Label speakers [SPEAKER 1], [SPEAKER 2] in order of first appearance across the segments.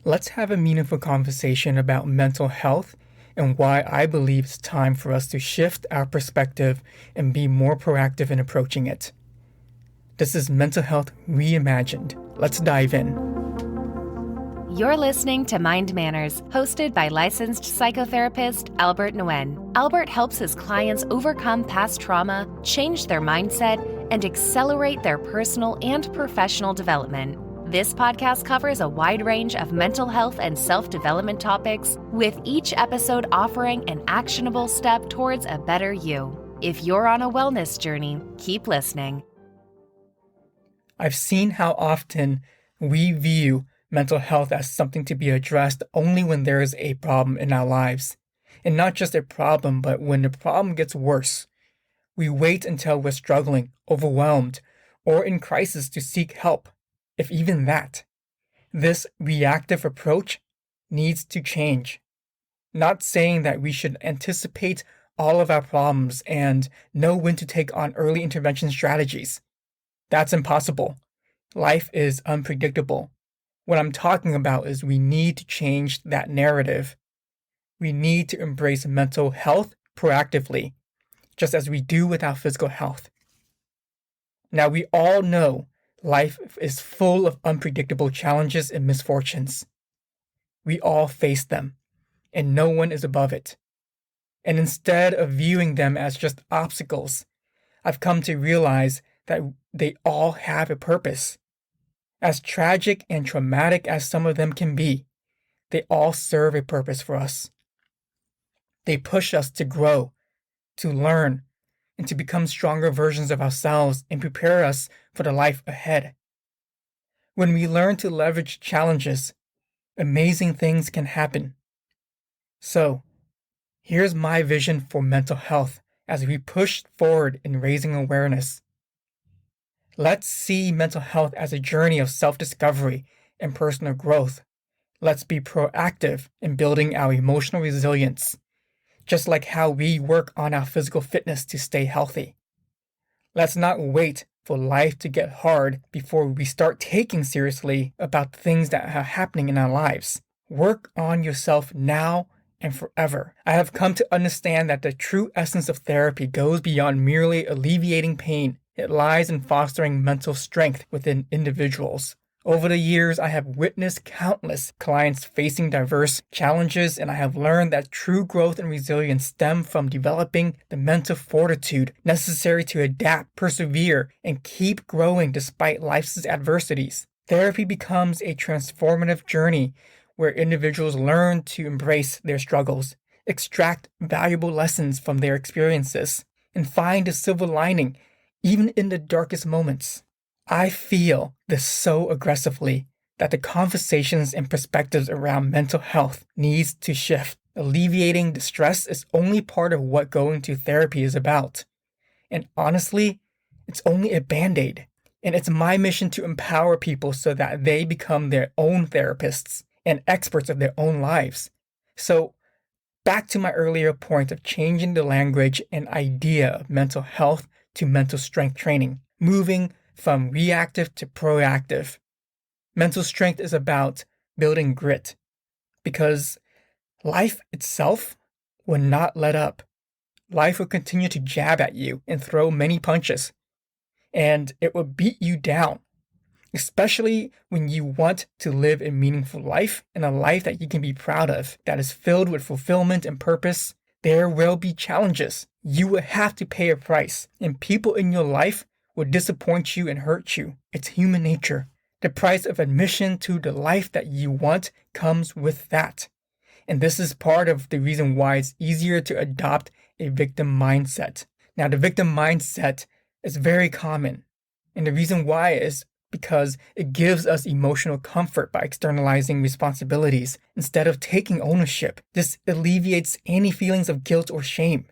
[SPEAKER 1] Let's have a meaningful conversation about mental health and why I believe it's time for us to shift our perspective and be more proactive in approaching it. This is Mental Health Reimagined. Let's dive in.
[SPEAKER 2] You're listening to Mind Manners, hosted by licensed psychotherapist Albert Nguyen. Albert helps his clients overcome past trauma, change their mindset, and accelerate their personal and professional development. This podcast covers a wide range of mental health and self-development topics, with each episode offering an actionable step towards a better you. If you're on a wellness journey, keep listening.
[SPEAKER 1] I've seen how often we view mental health as something to be addressed only when there is a problem in our lives. And not just a problem, but when the problem gets worse. We wait until we're struggling, overwhelmed, or in crisis to seek help, if even that. This reactive approach needs to change. Not saying that we should anticipate all of our problems and know when to take on early intervention strategies. That's impossible. Life is unpredictable. What I'm talking about is we need to change that narrative. We need to embrace mental health proactively, just as we do with our physical health. Now, we all know life is full of unpredictable challenges and misfortunes. We all face them, and no one is above it. And instead of viewing them as just obstacles, I've come to realize that they all have a purpose. As tragic and traumatic as some of them can be, they all serve a purpose for us. They push us to grow, to learn, and to become stronger versions of ourselves and prepare us for the life ahead. When we learn to leverage challenges, amazing things can happen. So, here's my vision for mental health as we push forward in raising awareness. Let's see mental health as a journey of self-discovery and personal growth. Let's be proactive in building our emotional resilience, just like how we work on our physical fitness to stay healthy. Let's not wait for life to get hard before we start taking seriously about the things that are happening in our lives. Work on yourself now and forever. I have come to understand that the true essence of therapy goes beyond merely alleviating pain. It lies in fostering mental strength within individuals. Over the years, I have witnessed countless clients facing diverse challenges, and I have learned that true growth and resilience stem from developing the mental fortitude necessary to adapt, persevere, and keep growing despite life's adversities. Therapy becomes a transformative journey where individuals learn to embrace their struggles, extract valuable lessons from their experiences, and find a silver lining even in the darkest moments. I feel this so aggressively that the conversations and perspectives around mental health needs to shift. Alleviating distress is only part of what going to therapy is about. And honestly, it's only a band-aid. And it's my mission to empower people so that they become their own therapists and experts of their own lives. So, back to my earlier point of changing the language and idea of mental health to mental strength training, moving from reactive to proactive. Mental strength is about building grit, because life itself will not let up. Life will continue to jab at you and throw many punches, and it will beat you down, especially when you want to live a meaningful life and a life that you can be proud of, that is filled with fulfillment and purpose. There will be challenges. You will have to pay a price, and people in your life will disappoint you and hurt you. It's human nature. The price of admission to the life that you want comes with that. And this is part of the reason why it's easier to adopt a victim mindset. Now, the victim mindset is very common, and the reason why is because it gives us emotional comfort by externalizing responsibilities instead of taking ownership. This alleviates any feelings of guilt or shame.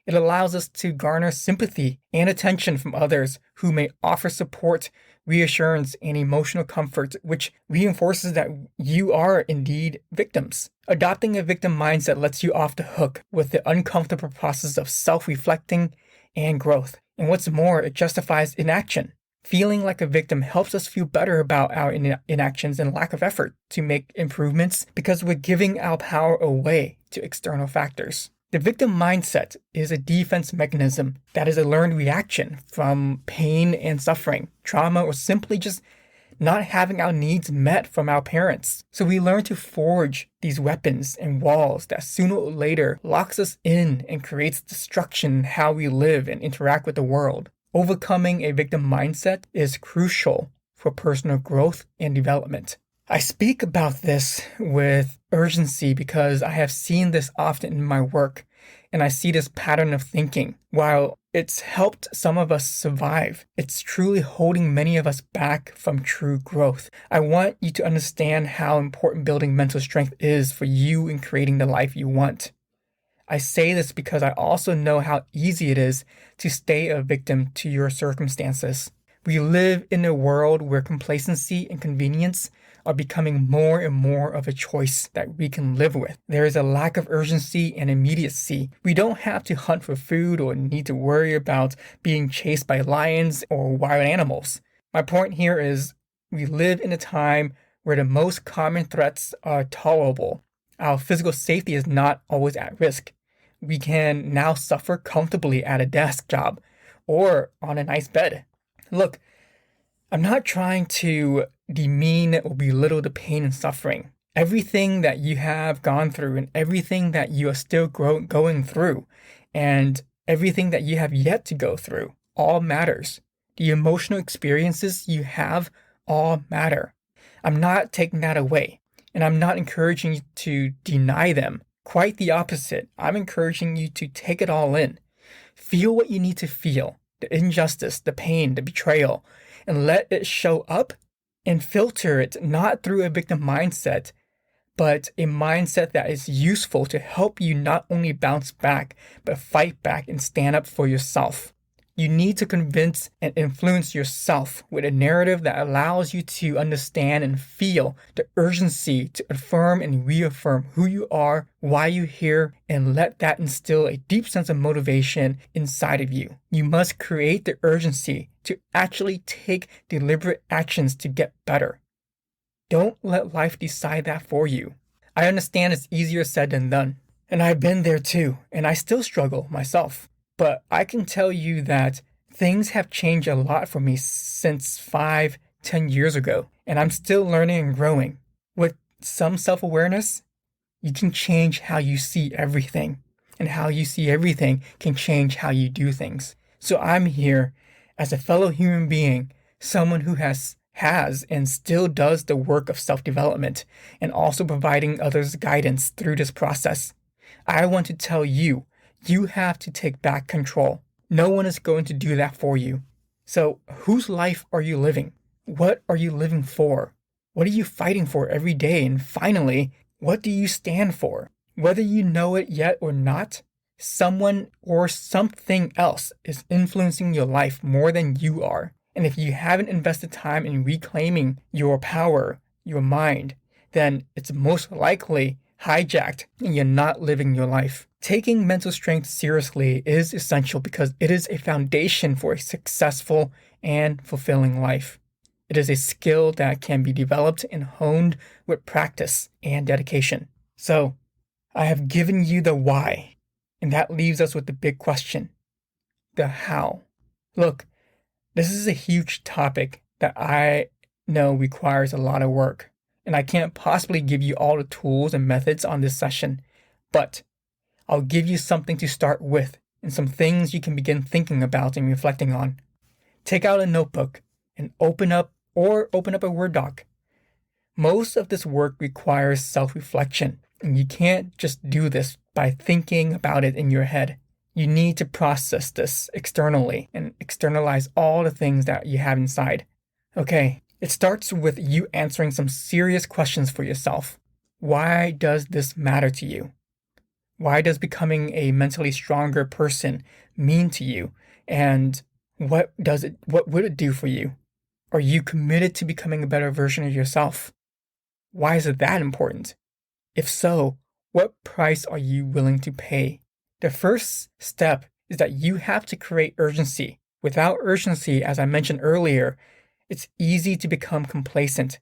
[SPEAKER 1] It allows us to garner sympathy and attention from others who may offer support, reassurance, and emotional comfort, which reinforces that you are indeed victims. Adopting a victim mindset lets you off the hook with the uncomfortable process of self-reflecting and growth. And what's more, it justifies inaction. Feeling like a victim helps us feel better about our inactions and lack of effort to make improvements because we're giving our power away to external factors. The victim mindset is a defense mechanism that is a learned reaction from pain and suffering, trauma, or simply just not having our needs met from our parents. So we learn to forge these weapons and walls that sooner or later locks us in and creates destruction in how we live and interact with the world. Overcoming a victim mindset is crucial for personal growth and development. I speak about this with urgency because I have seen this often in my work, and I see this pattern of thinking. While it's helped some of us survive, it's truly holding many of us back from true growth. I want you to understand how important building mental strength is for you in creating the life you want. I say this because I also know how easy it is to stay a victim to your circumstances. We live in a world where complacency and convenience are becoming more and more of a choice that we can live with. There is a lack of urgency and immediacy. We don't have to hunt for food or need to worry about being chased by lions or wild animals. My point here is we live in a time where the most common threats are tolerable. Our physical safety is not always at risk. We can now suffer comfortably at a desk job or on a nice bed. Look, I'm not trying to demean or belittle the pain and suffering. Everything that you have gone through and everything that you are still going through and everything that you have yet to go through all matters. The emotional experiences you have all matter. I'm not taking that away, and I'm not encouraging you to deny them. Quite the opposite. I'm encouraging you to take it all in. Feel what you need to feel, the injustice, the pain, the betrayal, and let it show up and filter it not through a victim mindset, but a mindset that is useful to help you not only bounce back, but fight back and stand up for yourself. You need to convince and influence yourself with a narrative that allows you to understand and feel the urgency to affirm and reaffirm who you are, why you're here, and let that instill a deep sense of motivation inside of you. You must create the urgency to actually take deliberate actions to get better. Don't let life decide that for you. I understand it's easier said than done, and I've been there too, and I still struggle myself. But I can tell you that things have changed a lot for me since 5-10 years ago, and I'm still learning and growing. With some self-awareness, you can change how you see everything, and how you see everything can change how you do things. So I'm here as a fellow human being, someone who has and still does the work of self-development, and also providing others guidance through this process. I want to tell you, you have to take back control. No one is going to do that for you. So whose life are you living? What are you living for? What are you fighting for every day? And finally, what do you stand for? Whether you know it yet or not, someone or something else is influencing your life more than you are. And if you haven't invested time in reclaiming your power, your mind, then it's most likely hijacked and you're not living your life. Taking mental strength seriously is essential because it is a foundation for a successful and fulfilling life. It is a skill that can be developed and honed with practice and dedication. So, I have given you the why, and that leaves us with the big question, the how. Look, this is a huge topic that I know requires a lot of work, and I can't possibly give you all the tools and methods on this session, but I'll give you something to start with and some things you can begin thinking about and reflecting on. Take out a notebook and open up a Word doc. Most of this work requires self-reflection, and you can't just do this by thinking about it in your head. You need to process this externally and externalize all the things that you have inside. Okay, it starts with you answering some serious questions for yourself. Why does this matter to you? Why does becoming a mentally stronger person mean to you? And what would it do for you? Are you committed to becoming a better version of yourself? Why is it that important? If so, what price are you willing to pay? The first step is that you have to create urgency Without urgency, as I mentioned earlier, it's easy to become complacent,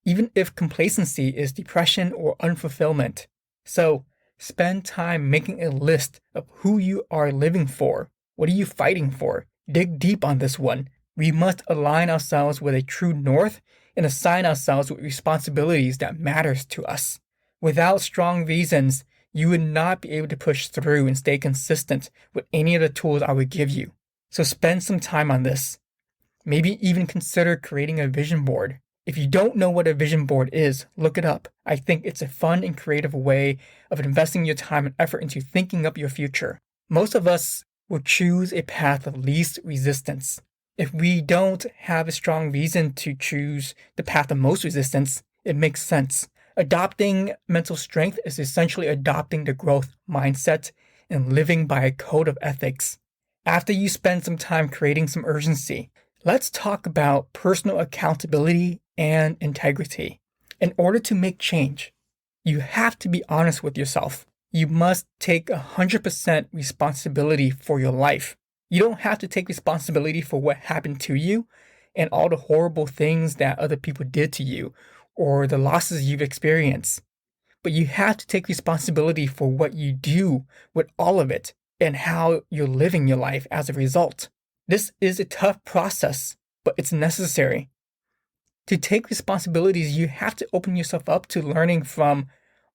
[SPEAKER 1] even if complacency is depression or unfulfillment. So, spend time making a list of who you are living for. What are you fighting for? Dig deep on this one. We must align ourselves with a true north and assign ourselves with responsibilities that matters to us. Without strong reasons, you would not be able to push through and stay consistent with any of the tools I would give you. So spend some time on this. Maybe even consider creating a vision board. If you don't know what a vision board is, look it up. I think it's a fun and creative way of investing your time and effort into thinking up your future. Most of us will choose a path of least resistance. If we don't have a strong reason to choose the path of most resistance, it makes sense. Adopting mental strength is essentially adopting the growth mindset and living by a code of ethics. After you spend some time creating some urgency, let's talk about personal accountability and integrity. In order to make change, you have to be honest with yourself. You must take 100% responsibility for your life. You don't have to take responsibility for what happened to you and all the horrible things that other people did to you or the losses you've experienced. But you have to take responsibility for what you do with all of it and how you're living your life as a result. This is a tough process, but it's necessary. To take responsibilities, you have to open yourself up to learning from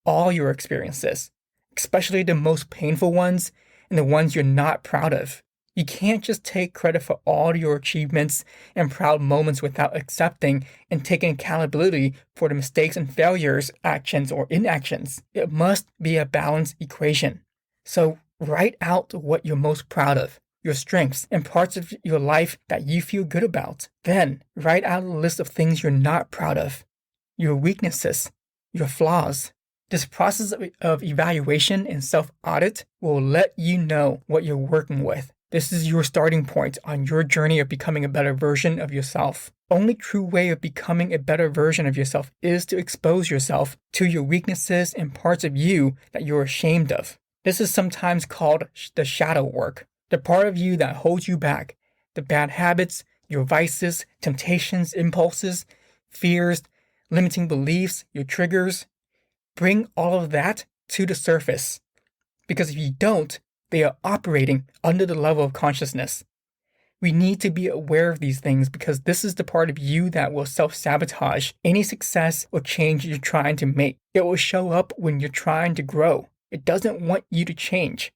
[SPEAKER 1] all your experiences, especially the most painful ones and the ones you're not proud of. You can't just take credit for all your achievements and proud moments without accepting and taking accountability for the mistakes and failures, actions or inactions. It must be a balanced equation. So write out what you're most proud of, your strengths, and parts of your life that you feel good about. Then write out a list of things you're not proud of, your weaknesses, your flaws. This process of evaluation and self-audit will let you know what you're working with. This is your starting point on your journey of becoming a better version of yourself. Only true way of becoming a better version of yourself is to expose yourself to your weaknesses and parts of you that you're ashamed of. This is sometimes called the shadow work, the part of you that holds you back, the bad habits, your vices, temptations, impulses, fears, limiting beliefs, your triggers. Bring all of that to the surface. Because if you don't, they are operating under the level of consciousness. We need to be aware of these things because this is the part of you that will self-sabotage any success or change you're trying to make. It will show up when you're trying to grow. It doesn't want you to change.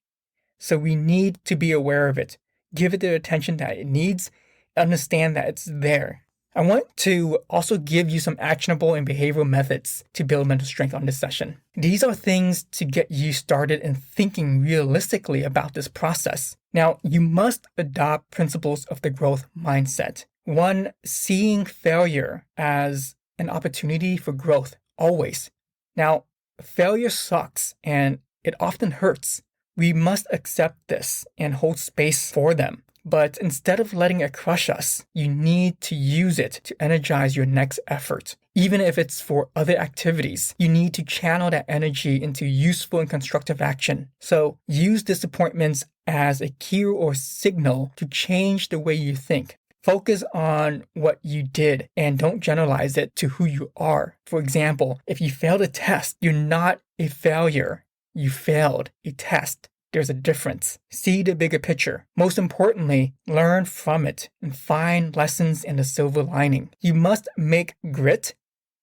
[SPEAKER 1] So we need to be aware of it. Give it the attention that it needs. Understand that it's there. I want to also give you some actionable and behavioral methods to build mental strength on this session. These are things to get you started in thinking realistically about this process. Now, you must adopt principles of the growth mindset. 1, seeing failure as an opportunity for growth, always. Now, failure sucks and it often hurts. We must accept this and hold space for them. But instead of letting it crush us, you need to use it to energize your next effort. Even if it's for other activities, you need to channel that energy into useful and constructive action. So use disappointments as a cue or signal to change the way you think. Focus on what you did and don't generalize it to who you are. For example, if you failed a test, you're not a failure. You failed a test. There's a difference. See the bigger picture. Most importantly, learn from it and find lessons in the silver lining. You must make grit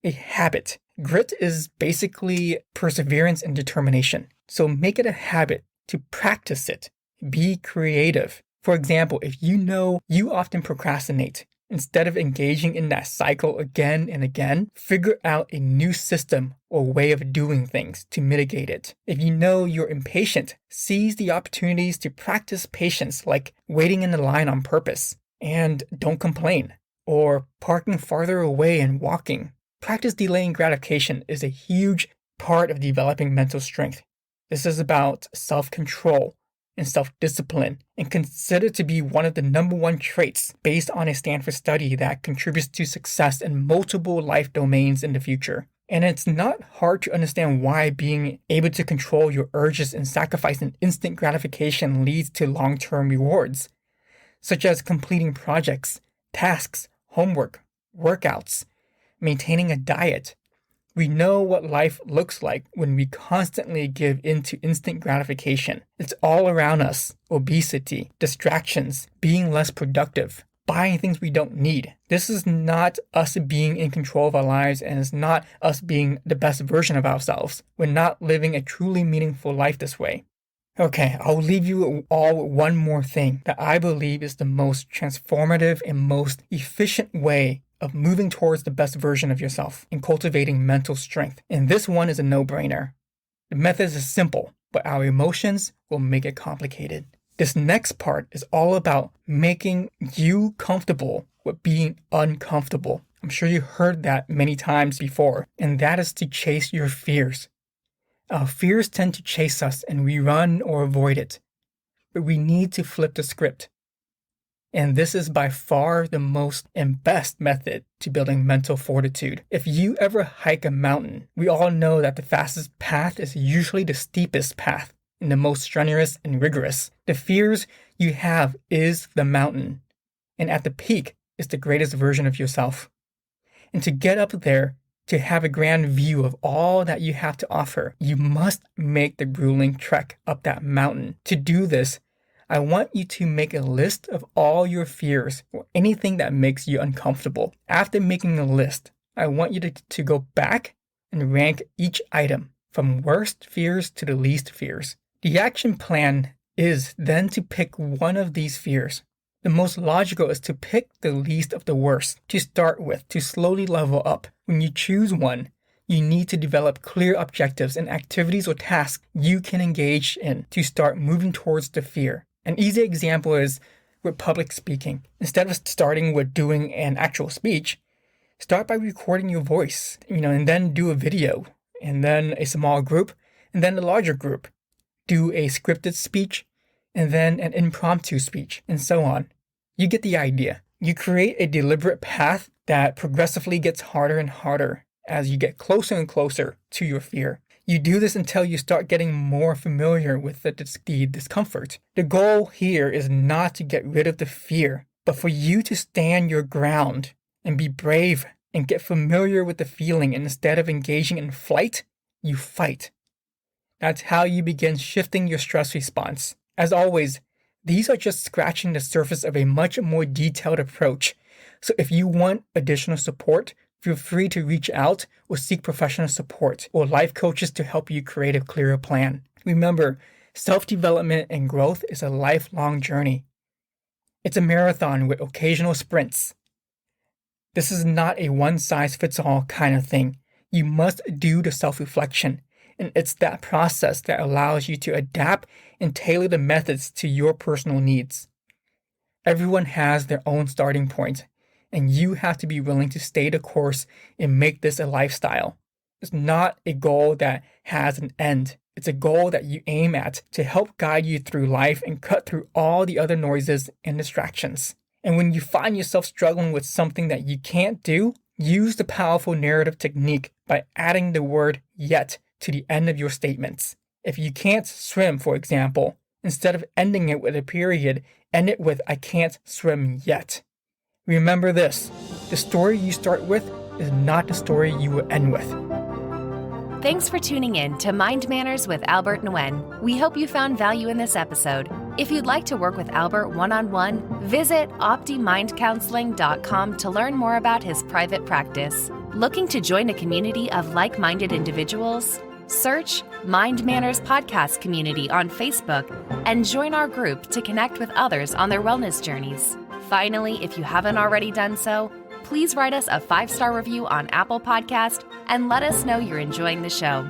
[SPEAKER 1] a habit. Grit is basically perseverance and determination. So make it a habit to practice it. Be creative. For example, if you know you often procrastinate, instead of engaging in that cycle again and again, figure out a new system or way of doing things to mitigate it. If you know you're impatient, seize the opportunities to practice patience, like waiting in the line on purpose. And don't complain, or parking farther away and walking. Practice delaying gratification is a huge part of developing mental strength. This is about self-control and self-discipline, and considered to be one of the number 1 traits based on a Stanford study that contributes to success in multiple life domains in the future. And it's not hard to understand why being able to control your urges and sacrifice an instant gratification leads to long-term rewards. such as completing projects, tasks, homework, workouts, maintaining a diet. We know what life looks like when we constantly give in to instant gratification. It's all around us: obesity, distractions, being less productive, buying things we don't need. This is not us being in control of our lives, and it's not us being the best version of ourselves. We're not living a truly meaningful life this way. Okay, I'll leave you all with one more thing that I believe is the most transformative and most efficient way of moving towards the best version of yourself and cultivating mental strength. And this one is a no-brainer. The method is simple, but our emotions will make it complicated. This next part is all about making you comfortable with being uncomfortable. I'm sure you heard that many times before, and that is to chase your fears. Our fears tend to chase us and we run or avoid it. But we need to flip the script. And this is by far the most and best method to building mental fortitude. If you ever hike a mountain, we all know that the fastest path is usually the steepest path and the most strenuous and rigorous. The fears you have is the mountain, and at the peak is the greatest version of yourself. And to get up there, to have a grand view of all that you have to offer, you must make the grueling trek up that mountain. To do this, I want you to make a list of all your fears or anything that makes you uncomfortable. After making a list, I want you to go back and rank each item from worst fears to the least fears. The action plan is then to pick one of these fears. The most logical is to pick the least of the worst to start with, to slowly level up. When you choose one, you need to develop clear objectives and activities or tasks you can engage in to start moving towards the fear. An easy example is with public speaking. Instead of starting with doing an actual speech, start by recording your voice, and then do a video, and then a small group, and then a larger group. Do a scripted speech, and then an impromptu speech, and so on. You get the idea. You create a deliberate path that progressively gets harder and harder as you get closer and closer to your fear. You do this until you start getting more familiar with the discomfort. The goal here is not to get rid of the fear, but for you to stand your ground and be brave and get familiar with the feeling. And instead of engaging in flight, you fight. That's how you begin shifting your stress response. As always, these are just scratching the surface of a much more detailed approach. So if you want additional support, feel free to reach out or seek professional support or life coaches to help you create a clearer plan. Remember, self-development and growth is a lifelong journey. It's a marathon with occasional sprints. This is not a one-size-fits-all kind of thing. You must do the self-reflection, and it's that process that allows you to adapt and tailor the methods to your personal needs. Everyone has their own starting point, and you have to be willing to stay the course and make this a lifestyle. It's not a goal that has an end. It's a goal that you aim at to help guide you through life and cut through all the other noises and distractions. And when you find yourself struggling with something that you can't do, use the powerful narrative technique by adding the word yet to the end of your statements. If you can't swim, for example, instead of ending it with a period, end it with I can't swim yet. Remember this, the story you start with is not the story you will end with.
[SPEAKER 2] Thanks for tuning in to Mind Manners with Albert Nguyen. We hope you found value in this episode. If you'd like to work with Albert one-on-one, visit optimindcounseling.com to learn more about his private practice. Looking to join a community of like-minded individuals? Search Mind Manners Podcast Community on Facebook and join our group to connect with others on their wellness journeys. Finally, if you haven't already done so, please write us a 5-star review on Apple Podcast and let us know you're enjoying the show.